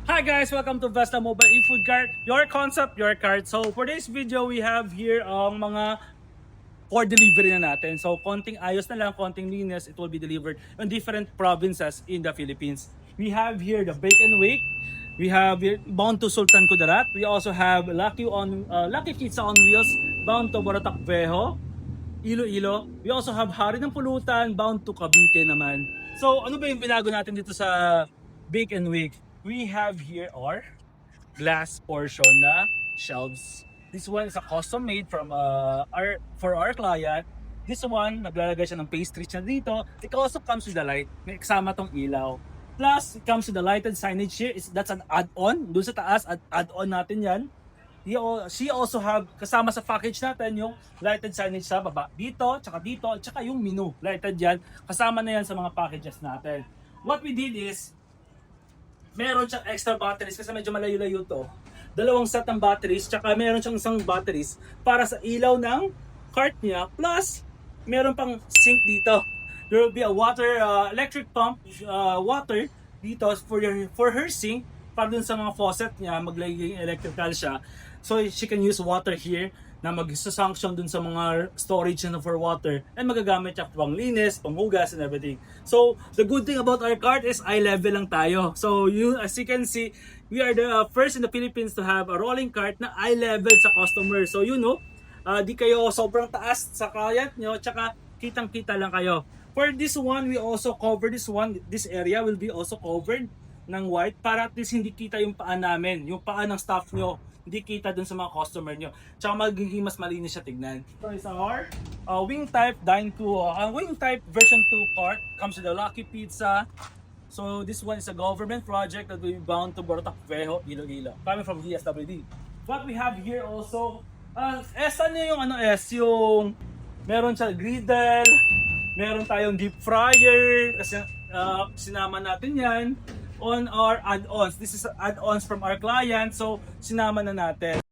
Hi guys! Welcome to Vesla Mobile eFood Cart. Your concept, your cart. So for this video, we have here ang mga for delivery na natin. So konting ayos na lang, konting linis, it will be delivered in different provinces in the Philippines. We have here the Bake and Wake. We have here bound to Sultan Kudarat. We also have Lucky Pizza on Wheels bound to Baratak Vejo, Iloilo. We also have Hari ng Pulutan bound to Cavite naman. So ano ba yung binago natin dito sa Bake and Wake? We have here our glass portion na shelves. This one is a custom made from for our client. This one, naglalagay siya ng pastry siya dito. It also comes with the light. May kasama tong ilaw. Plus, it comes with the lighted signage here. That's an add-on. Doon sa taas, add-on natin yan. She also have, kasama sa package natin, yung lighted signage sa baba. Dito, tsaka yung menu. Lighted yan. Kasama na yan sa mga packages natin. What we did is, meron siyang extra batteries kasi medyo malayo-layo to. Dalawang set ng batteries, tsaka meron siyang isang batteries para sa ilaw ng cart niya. Plus, meron pang sink dito. There will be a electric pump, water dito for her sink. Para dun sa mga faucet niya, maglagay electrical siya. So, she can use water here na mag-sanction dun sa mga storage na for water and magagamit siya pang linis, panghugas and everything. So, the good thing about our cart is eye level lang tayo. So, as you can see, we are the first in the Philippines to have a rolling cart na eye level sa customer. So, di kayo sobrang taas sa client nyo, tsaka kitang-kita lang kayo. For this one, we also cover this area will be also covered ng white para at least hindi kita yung paa namin, yung paa ng staff nyo, hindi kita dun sa mga customer nyo. Tsaka magiging mas malinis siya tignan. So it's our wing type wing type version 2 cart. Comes with a Lucky Pizza. So this one is a government project that will be bound to Baratak Vejo, Iloilo. Coming from DSWD. What we have here also, saan nyo yung yung meron siya griddle, meron tayong deep fryer, kasi sinama natin yan on our add-ons. This is add-ons from our client, so sinama na natin.